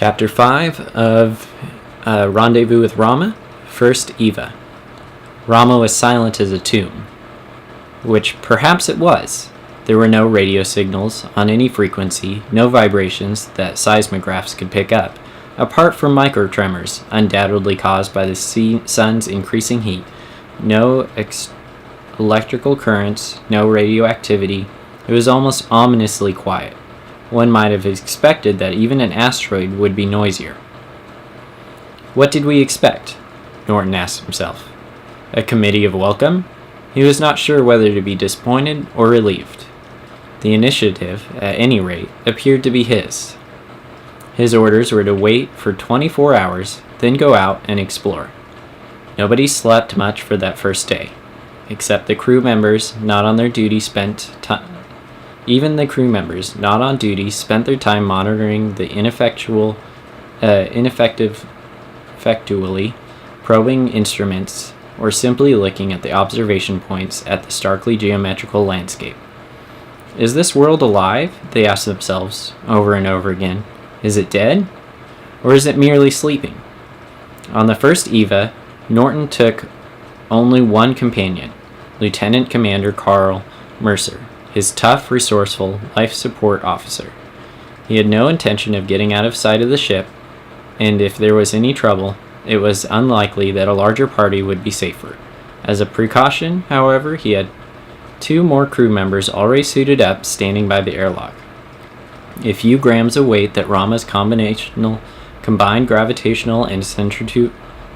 Chapter 5 of Rendezvous with Rama, First Eva. Rama was silent as a tomb, which perhaps it was. There were no radio signals on any frequency, no vibrations that seismographs could pick up, apart from microtremors undoubtedly caused by the sun's increasing heat. No electrical currents, no radioactivity. It was almost ominously quiet. One might have expected that even an asteroid would be noisier. What did we expect? Norton asked himself. A committee of welcome? He was not sure whether to be disappointed or relieved. The initiative, at any rate, appeared to be his. His orders were to wait for 24 hours, then go out and explore. Nobody slept much for that first day, except the crew members not on their duty spent time. Even the crew members not on duty spent their time monitoring the ineffectually probing instruments or simply looking at the observation points at the starkly geometrical landscape. Is this world alive? They asked themselves over and over again. Is it dead? Or is it merely sleeping? On the first Eva, Norton took only one companion, Lieutenant Commander Carl Mercer, his tough, resourceful life support officer. He had no intention of getting out of sight of the ship, and if there was any trouble, it was unlikely that a larger party would be safer. As a precaution, however, he had 2 more crew members already suited up, standing by the airlock. A few grams of weight that Rama's combined gravitational and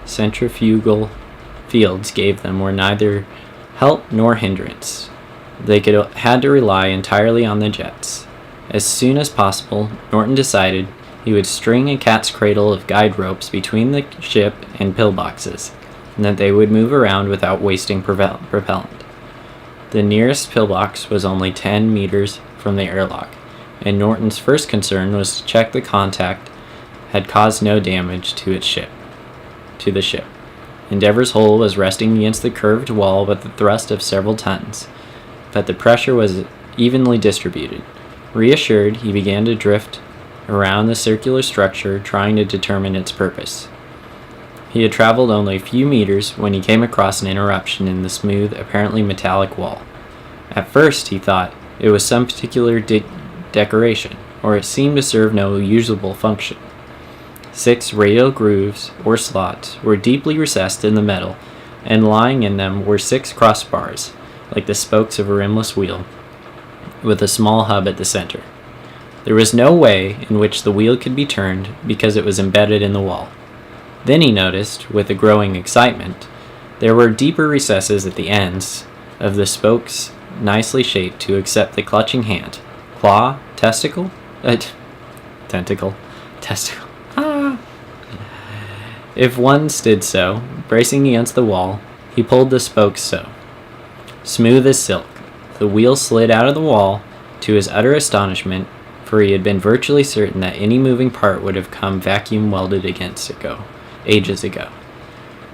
centrifugal fields gave them were neither help nor hindrance. They had to rely entirely on the jets. As soon as possible, Norton decided he would string a cat's cradle of guide ropes between the ship and pillboxes, and that they would move around without wasting propellant. The nearest pillbox was only 10 meters from the airlock, and Norton's first concern was to check the contact had caused no damage to the ship. Endeavor's hull was resting against the curved wall with the thrust of several tons, but the pressure was evenly distributed. Reassured, he began to drift around the circular structure, trying to determine its purpose. He had traveled only a few meters when he came across an interruption in the smooth, apparently metallic wall. At first, he thought it was some particular decoration, or it seemed to serve no usable function. 6 radial grooves, or slots, were deeply recessed in the metal, and lying in them were 6 crossbars, like the spokes of a rimless wheel, with a small hub at the center. There was no way in which the wheel could be turned because it was embedded in the wall. Then he noticed, with a growing excitement, there were deeper recesses at the ends of the spokes, nicely shaped to accept the clutching hand, claw, tentacle. Ah! If one stood so, bracing against the wall, he pulled the spokes so. Smooth as silk, the wheel slid out of the wall, to his utter astonishment, for he had been virtually certain that any moving part would have come vacuum welded against it ages ago.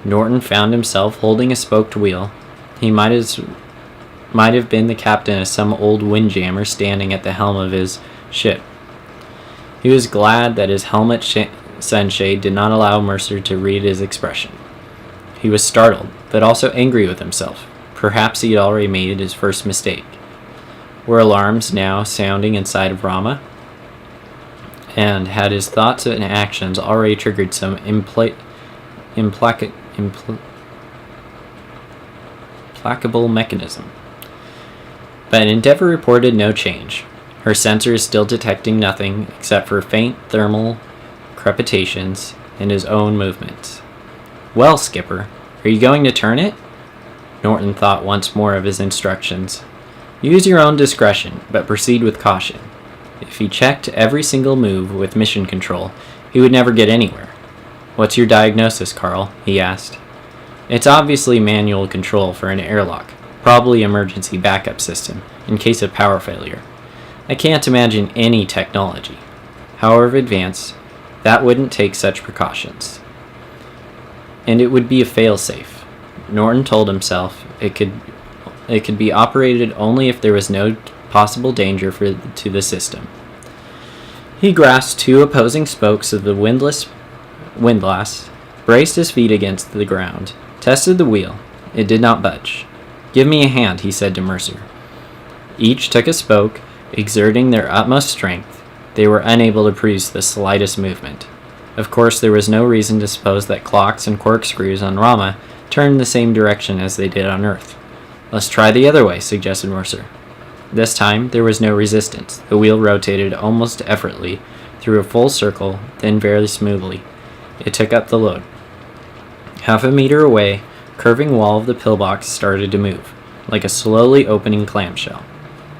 Norton found himself holding a spoked wheel. He might have been the captain of some old windjammer standing at the helm of his ship. He was glad that his helmet sunshade did not allow Mercer to read his expression. He was startled, but also angry with himself. Perhaps he had already made his first mistake. Were alarms now sounding inside of Rama? And had his thoughts and actions already triggered some implacable mechanism? But Endeavor reported no change, her sensors still detecting nothing except for faint thermal crepitations in his own movements. Well, Skipper, are you going to turn it? Norton thought once more of his instructions. Use your own discretion, but proceed with caution. If he checked every single move with mission control, he would never get anywhere. What's your diagnosis, Carl? He asked. It's obviously manual control for an airlock, probably emergency backup system, in case of power failure. I can't imagine any technology, however advanced, that wouldn't take such precautions. And it would be a failsafe. Norton told himself it could be operated only if there was no possible danger to the system. He grasped two opposing spokes of the windlass, braced his feet against the ground, tested the wheel. It did not budge. "Give me a hand," he said to Mercer. Each took a spoke, exerting their utmost strength. They were unable to produce the slightest movement. Of course, there was no reason to suppose that clocks and corkscrews on Rama turned the same direction as they did on Earth. "Let's try the other way," suggested Mercer. This time, there was no resistance. The wheel rotated almost effortlessly through a full circle, then very smoothly. It took up the load. Half a meter away, curving wall of the pillbox started to move, like a slowly opening clamshell.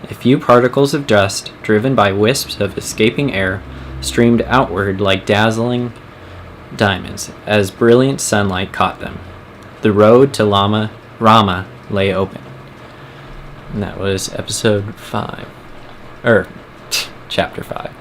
A few particles of dust, driven by wisps of escaping air, streamed outward like dazzling diamonds as brilliant sunlight caught them. The road to Rama lay open. And that was episode 5. Chapter 5.